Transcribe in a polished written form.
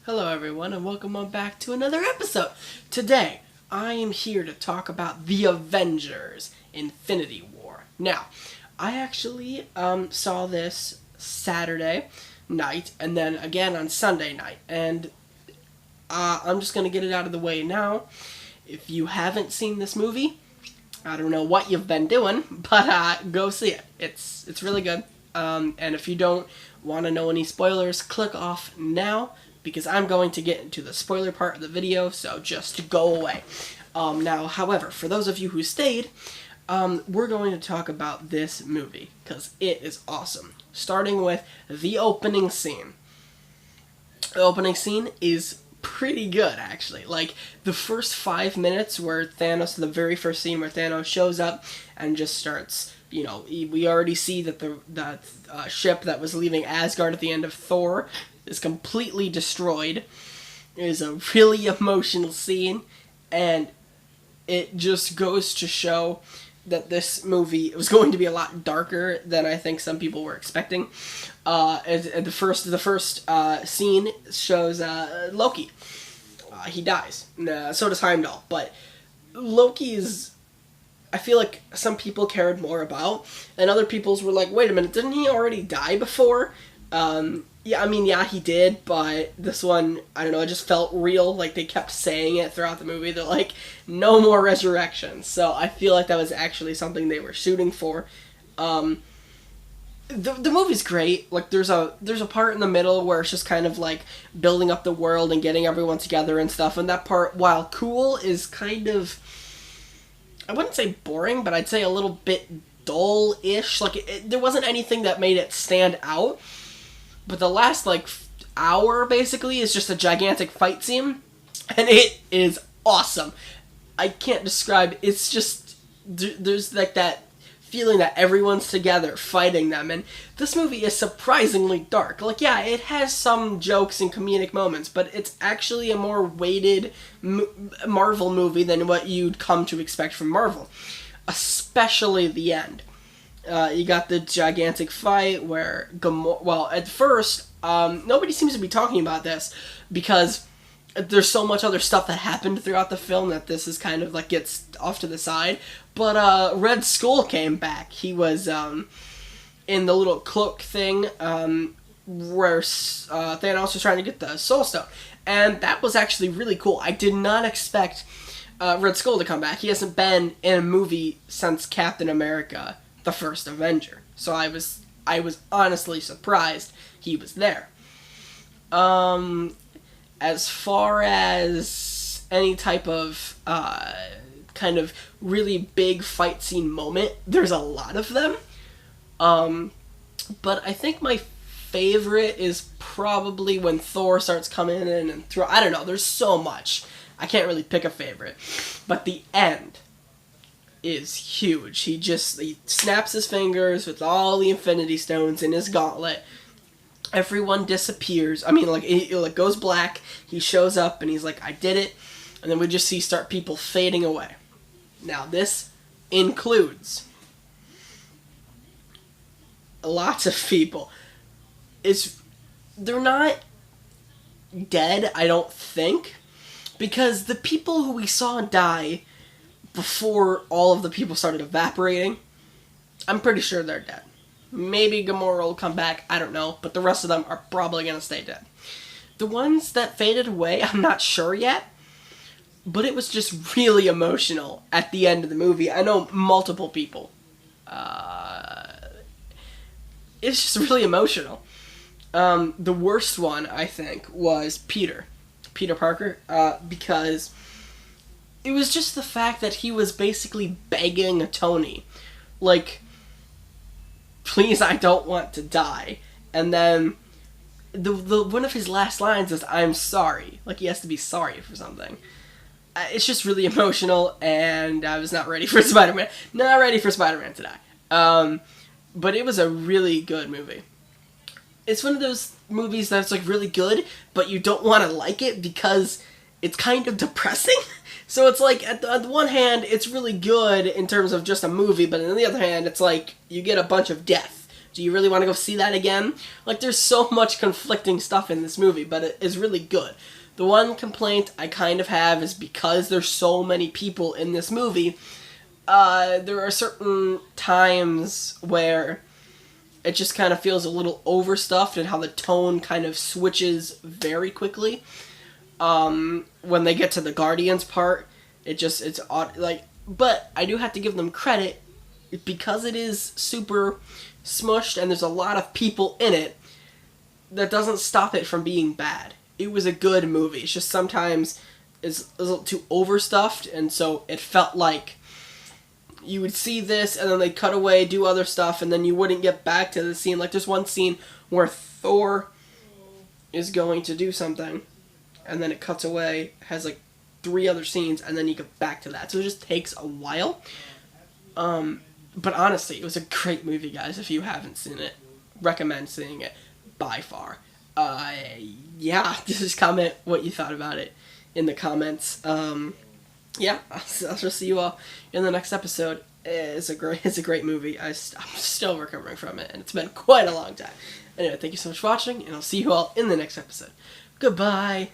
Hello everyone and welcome on back to another episode. Today, I am here to talk about the Avengers Infinity War. Now, I actually saw this Saturday night and then again on Sunday night. And I'm just going to get it out of the way now. If you haven't seen this movie, I don't know what you've been doing, but go see it. It's really good. And if you don't want to know any spoilers, click off now, because I'm going to get into the spoiler part of the video, so just go away. Now, however, for those of you who stayed, we're going to talk about this movie, because it is awesome. Starting with the opening scene. The opening scene is pretty good, actually. Like, the first 5 minutes where Thanos, the very first scene where Thanos shows up and just starts, you know, we already see that the ship that was leaving Asgard at the end of Thor is completely destroyed. It is a really emotional scene, and it just goes to show that this movie was going to be a lot darker than I think some people were expecting. And the first scene shows Loki. He dies. So does Heimdall. But Loki is, I feel like some people cared more about, and other people's were like, wait a minute, didn't he already die before? Yeah, he did, but this one, I don't know, it just felt real. Like, they kept saying it throughout the movie. They're like, no more resurrections. So I feel like that was actually something they were shooting for. The movie's great. Like, there's a part in the middle where it's just kind of like building up the world and getting everyone together and stuff. And that part, while cool, is kind of, I wouldn't say boring, but I'd say a little bit dull-ish. Like, there wasn't anything that made it stand out. But the last, hour, basically, is just a gigantic fight scene. And it is awesome. I can't describe, it's just, there's, that feeling that everyone's together fighting them. And this movie is surprisingly dark. Like, yeah, it has some jokes and comedic moments, but it's actually a more weighted Marvel movie than what you'd come to expect from Marvel. Especially the end. You got the gigantic fight where Gamora... Well, at first, nobody seems to be talking about this because there's so much other stuff that happened throughout the film that this is kind of, gets off to the side. But Red Skull came back. He was in the little cloak thing where Thanos was trying to get the Soul Stone. And that was actually really cool. I did not expect Red Skull to come back. He hasn't been in a movie since Captain America, the first Avenger. So I was honestly surprised he was there. As far as any type of kind of really big fight scene moment, there's a lot of them. But I think my favorite is probably when Thor starts coming in and I don't know, there's so much. I can't really pick a favorite. But the end is huge. He snaps his fingers with all the Infinity Stones in his gauntlet. Everyone disappears. I mean, it goes black. He shows up and he's like, I did it. And then we just see people fading away. Now, this includes lots of people. They're not dead, I don't think, because the people who we saw die before all of the people started evaporating, I'm pretty sure they're dead. Maybe Gamora will come back, I don't know, but the rest of them are probably going to stay dead. The ones that faded away, I'm not sure yet, but it was just really emotional at the end of the movie. I know multiple people. It's just really emotional. The worst one, I think, was Peter Parker, because it was just the fact that he was basically begging Tony, please, I don't want to die. And then the one of his last lines is, I'm sorry. He has to be sorry for something. It's just really emotional, and I was not ready for Spider-Man. Not ready for Spider-Man to die. But it was a really good movie. It's one of those movies that's really good, but you don't want to like it because it's kind of depressing. So it's on the one hand, it's really good in terms of just a movie, but on the other hand, it's you get a bunch of death. Do you really want to go see that again? Like, there's so much conflicting stuff in this movie, but it is really good. The one complaint I kind of have is because there's so many people in this movie, there are certain times where it just kind of feels a little overstuffed and how the tone kind of switches very quickly. When they get to the Guardians part, it's odd, like, but I do have to give them credit because it is super smushed and there's a lot of people in it. That doesn't stop it from being bad. It was a good movie. It's just sometimes it's a little too overstuffed, and so it felt like you would see this and then they'd cut away, do other stuff, and then you wouldn't get back to the scene. Like, there's one scene where Thor is going to do something, and then it cuts away, has like 3 other scenes, and then you get back to that. So it just takes a while. But honestly, it was a great movie, guys. If you haven't seen it, recommend seeing it by far. Yeah, just comment what you thought about it in the comments. Yeah, I'll just see you all in the next episode. It's a great movie. I'm still recovering from it, and it's been quite a long time. Anyway, thank you so much for watching, and I'll see you all in the next episode. Goodbye.